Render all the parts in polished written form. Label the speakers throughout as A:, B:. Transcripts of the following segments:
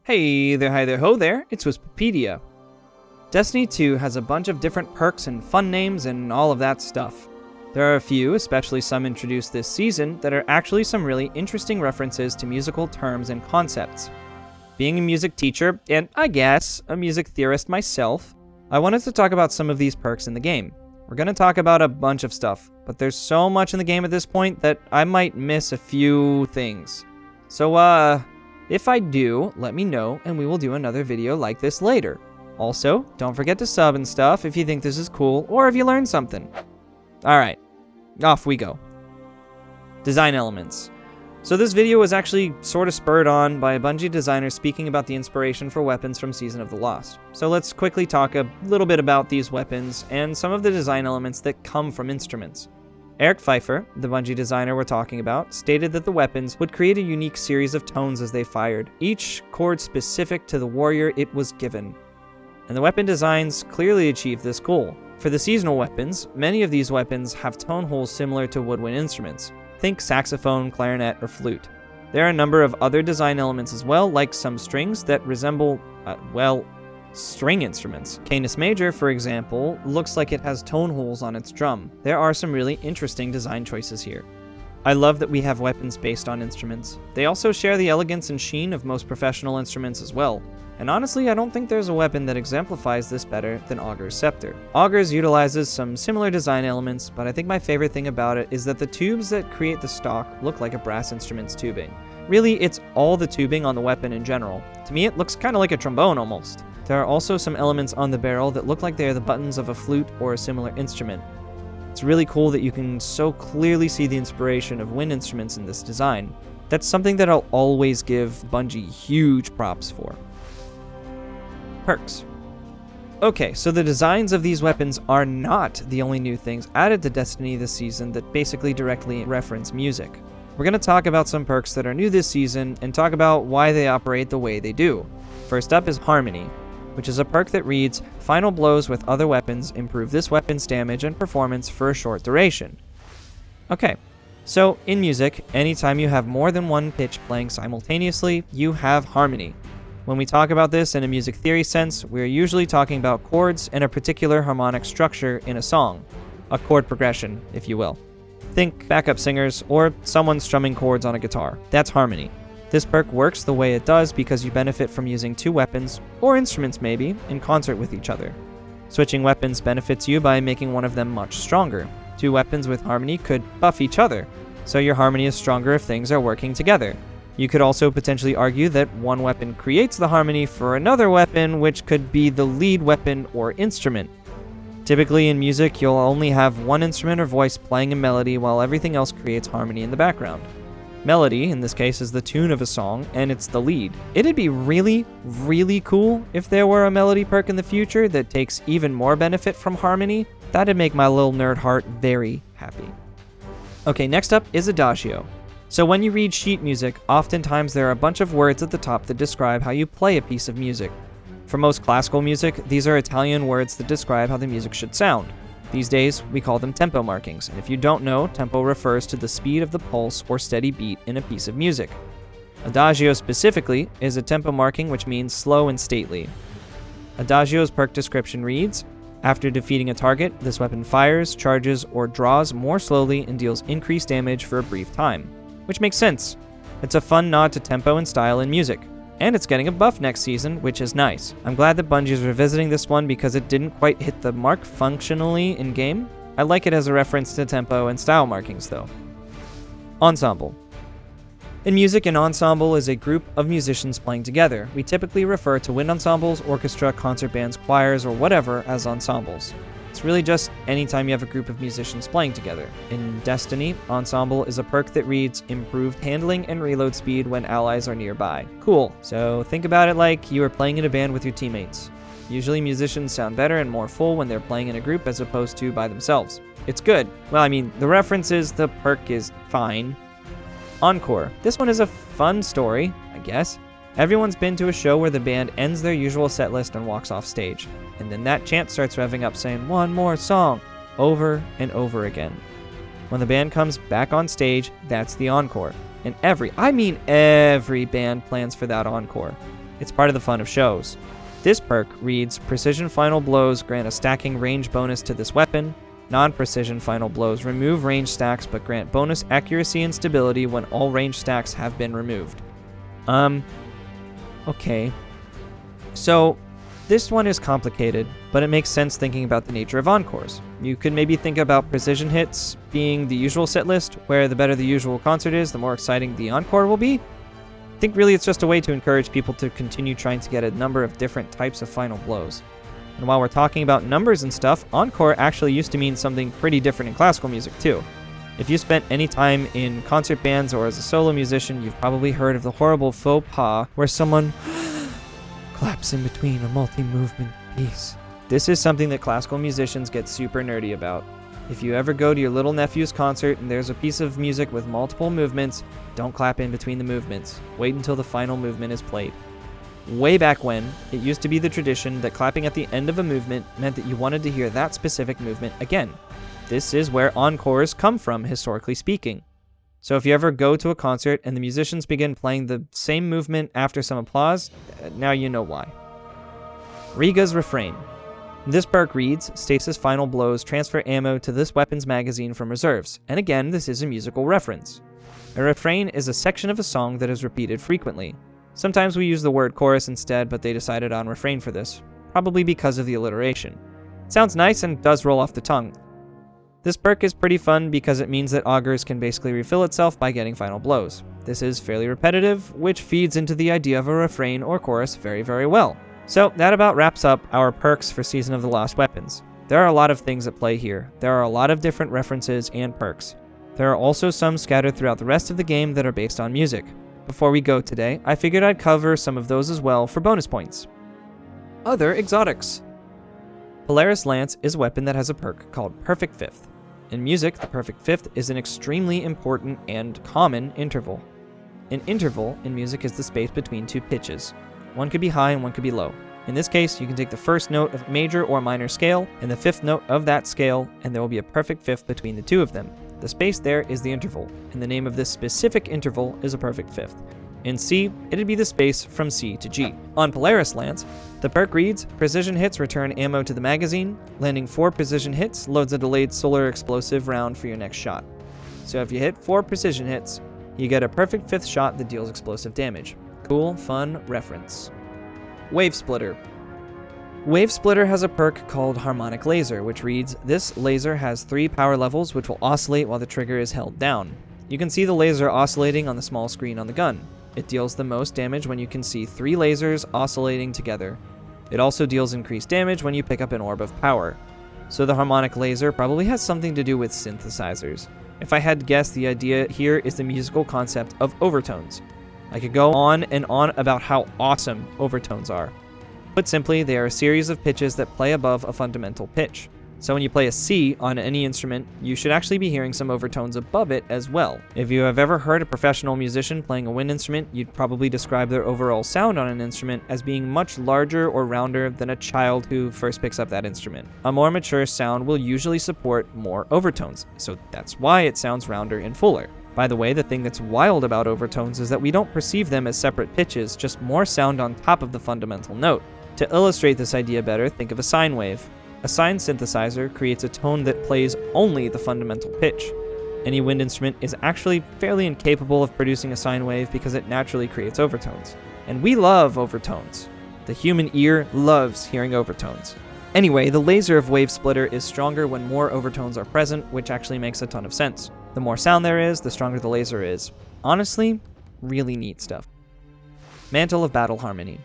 A: Hey there, hi there, ho there, it's Wispedia. Destiny 2 has a bunch of different perks and fun names and all of that stuff. There are a few, especially some introduced this season, that are actually some really interesting references to musical terms and concepts. Being a music teacher, and I guess a music theorist myself, I wanted to talk about some of these perks in the game. We're going to talk about a bunch of stuff, but there's so much in the game at this point that I might miss a few things. So, if I do, let me know and we will do another video like this later. Also, don't forget to sub and stuff if you think this is cool or if you learned something. Alright, off we go. Design elements. So this video was actually sort of spurred on by a Bungie designer speaking about the inspiration for weapons from Season of the Lost. So let's quickly talk a little bit about these weapons and some of the design elements that come from instruments. Eric Pfeiffer, the Bungie designer we're talking about, stated that the weapons would create a unique series of tones as they fired, each chord specific to the warrior it was given. And the weapon designs clearly achieve this goal. For the seasonal weapons, many of these weapons have tone holes similar to woodwind instruments. Think saxophone, clarinet, or flute. There are a number of other design elements as well, like some strings that resemble, string instruments. Canis Major, for example, looks like it has tone holes on its drum. There are some really interesting design choices here. I love that we have weapons based on instruments. They also share the elegance and sheen of most professional instruments as well. And honestly, I don't think there's a weapon that exemplifies this better than Augur's Scepter. Augur's utilizes some similar design elements, but I think my favorite thing about it is that the tubes that create the stock look like a brass instrument's tubing. Really, it's all the tubing on the weapon in general. To me, it looks kind of like a trombone almost. There are also some elements on the barrel that look like they are the buttons of a flute or a similar instrument. It's really cool that you can so clearly see the inspiration of wind instruments in this design. That's something that I'll always give Bungie huge props for. Perks. Okay, so the designs of these weapons are not the only new things added to Destiny this season that basically directly reference music. We're going to talk about some perks that are new this season and talk about why they operate the way they do. First up is Harmony, which is a perk that reads, final blows with other weapons improve this weapon's damage and performance for a short duration. Okay, so in music, anytime you have more than one pitch playing simultaneously, you have harmony. When we talk about this in a music theory sense, we're usually talking about chords and a particular harmonic structure in a song. A chord progression, if you will. Think backup singers or someone strumming chords on a guitar. That's harmony. This perk works the way it does because you benefit from using two weapons, or instruments maybe, in concert with each other. Switching weapons benefits you by making one of them much stronger. Two weapons with harmony could buff each other, so your harmony is stronger if things are working together. You could also potentially argue that one weapon creates the harmony for another weapon, which could be the lead weapon or instrument. Typically in music, you'll only have one instrument or voice playing a melody while everything else creates harmony in the background. Melody, in this case, is the tune of a song, and it's the lead. It'd be really, really cool if there were a melody perk in the future that takes even more benefit from harmony. That'd make my little nerd heart very happy. Okay, next up is Adagio. So when you read sheet music, oftentimes there are a bunch of words at the top that describe how you play a piece of music. For most classical music, these are Italian words that describe how the music should sound. These days, we call them tempo markings, and if you don't know, tempo refers to the speed of the pulse or steady beat in a piece of music. Adagio specifically is a tempo marking which means slow and stately. Adagio's perk description reads, after defeating a target, this weapon fires, charges, or draws more slowly and deals increased damage for a brief time. Which makes sense. It's a fun nod to tempo and style in music. And it's getting a buff next season, which is nice. I'm glad that Bungie is revisiting this one because it didn't quite hit the mark functionally in-game. I like it as a reference to tempo and style markings, though. Ensemble. In music, an ensemble is a group of musicians playing together. We typically refer to wind ensembles, orchestra, concert bands, choirs, or whatever as ensembles. It's really just anytime you have a group of musicians playing together. In Destiny, Ensemble is a perk that reads, improved handling and reload speed when allies are nearby. Cool, so think about it like you are playing in a band with your teammates. Usually musicians sound better and more full when they're playing in a group as opposed to by themselves. It's good. Well, I mean, the reference is the perk is fine. Encore. This one is a fun story, I guess. Everyone's been to a show where the band ends their usual set list and walks off stage. And then that chant starts revving up saying, one more song, over and over again. When the band comes back on stage, that's the encore. And every band plans for that encore. It's part of the fun of shows. This perk reads, Precision Final Blows grant a stacking range bonus to this weapon. Non-precision final blows remove range stacks but grant bonus accuracy and stability when all range stacks have been removed. Okay. So, this one is complicated, but it makes sense thinking about the nature of encores. You could maybe think about precision hits being the usual set list, where the better the usual concert is, the more exciting the encore will be. I think really it's just a way to encourage people to continue trying to get a number of different types of final blows. And while we're talking about numbers and stuff, encore actually used to mean something pretty different in classical music too. If you spent any time in concert bands or as a solo musician, you've probably heard of the horrible faux pas where someone claps in between a multi-movement piece. This is something that classical musicians get super nerdy about. If you ever go to your little nephew's concert and there's a piece of music with multiple movements, don't clap in between the movements. Wait until the final movement is played. Way back when, it used to be the tradition that clapping at the end of a movement meant that you wanted to hear that specific movement again. This is where encores come from, historically speaking. So if you ever go to a concert and the musicians begin playing the same movement after some applause, now you know why. Riga's Refrain. This perk reads, Stasis Final Blows transfer ammo to this weapon's magazine from reserves, and again, this is a musical reference. A refrain is a section of a song that is repeated frequently. Sometimes we use the word chorus instead, but they decided on refrain for this, probably because of the alliteration. It sounds nice and does roll off the tongue. This perk is pretty fun because it means that augers can basically refill itself by getting final blows. This is fairly repetitive, which feeds into the idea of a refrain or chorus very, very well. So that about wraps up our perks for Season of the Lost Weapons. There are a lot of things at play here. There are a lot of different references and perks. There are also some scattered throughout the rest of the game that are based on music. Before we go today, I figured I'd cover some of those as well for bonus points. Other exotics. Polaris Lance is a weapon that has a perk called Perfect Fifth. In music, the perfect fifth is an extremely important and common interval. An interval in music is the space between two pitches. One could be high and one could be low. In this case, you can take the first note of major or minor scale and the fifth note of that scale, and there will be a perfect fifth between the two of them. The space there is the interval, and the name of this specific interval is a perfect fifth. In C, it'd be the space from C to G. On Polaris Lance, the perk reads, Precision hits return ammo to the magazine. Landing 4 precision hits loads a delayed solar explosive round for your next shot. So if you hit 4 precision hits, you get a perfect fifth shot that deals explosive damage. Cool, fun reference. Wave Splitter. Wave Splitter has a perk called Harmonic Laser, which reads, This laser has 3 power levels which will oscillate while the trigger is held down. You can see the laser oscillating on the small screen on the gun. It deals the most damage when you can see 3 lasers oscillating together. It also deals increased damage when you pick up an orb of power. So the Harmonic Laser probably has something to do with synthesizers. If I had to guess, the idea here is the musical concept of overtones. I could go on and on about how awesome overtones are. Put simply, they are a series of pitches that play above a fundamental pitch. So when you play a C on any instrument, you should actually be hearing some overtones above it as well. If you have ever heard a professional musician playing a wind instrument, you'd probably describe their overall sound on an instrument as being much larger or rounder than a child who first picks up that instrument. A more mature sound will usually support more overtones, so that's why it sounds rounder and fuller. By the way, the thing that's wild about overtones is that we don't perceive them as separate pitches, just more sound on top of the fundamental note. To illustrate this idea better, think of a sine wave. A sine synthesizer creates a tone that plays only the fundamental pitch. Any wind instrument is actually fairly incapable of producing a sine wave because it naturally creates overtones. And we love overtones. The human ear loves hearing overtones. Anyway, the laser of Wave Splitter is stronger when more overtones are present, which actually makes a ton of sense. The more sound there is, the stronger the laser is. Honestly, really neat stuff. Mantle of Battle Harmony.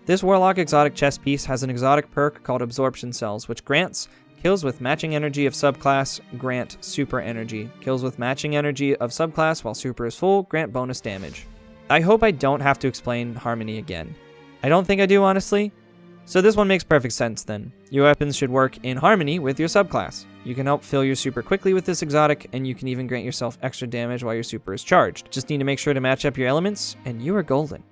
A: This Warlock exotic chess piece has an exotic perk called Absorption Cells, which grants kills with matching energy of subclass, grant super energy. Kills with matching energy of subclass while super is full, grant bonus damage. I hope I don't have to explain Harmony again. I don't think I do, honestly. So this one makes perfect sense then. Your weapons should work in harmony with your subclass. You can help fill your super quickly with this exotic, and you can even grant yourself extra damage while your super is charged. Just need to make sure to match up your elements, and you are golden.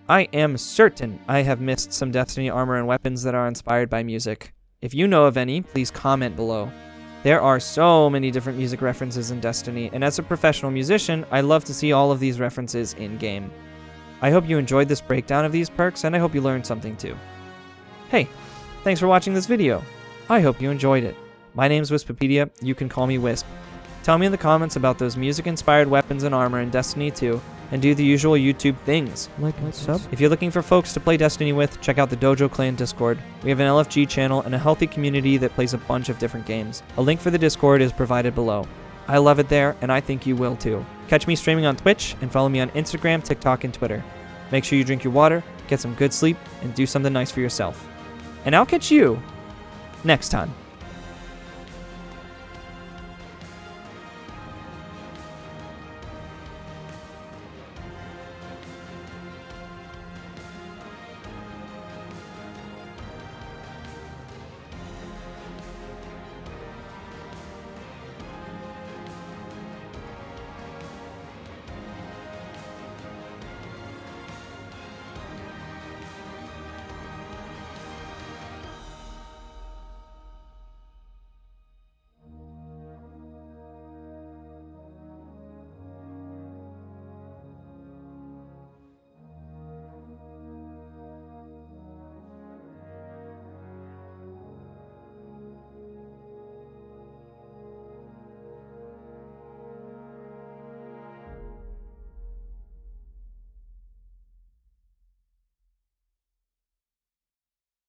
A: I am certain I have missed some Destiny armor and weapons that are inspired by music. If you know of any, please comment below. There are so many different music references in Destiny, and as a professional musician, I love to see all of these references in-game. I hope you enjoyed this breakdown of these perks, and I hope you learned something too. Hey, thanks for watching this video. I hope you enjoyed it. My name's Wispepedia, you can call me Wisp. Tell me in the comments about those music-inspired weapons and armor in Destiny 2, and do the usual YouTube things. Like and sub. If you're looking for folks to play Destiny with, check out the Dojo Clan Discord. We have an LFG channel and a healthy community that plays a bunch of different games. A link for the Discord is provided below. I love it there, and I think you will too. Catch me streaming on Twitch, and follow me on Instagram, TikTok, and Twitter. Make sure you drink your water, get some good sleep, and do something nice for yourself. And I'll catch you next time.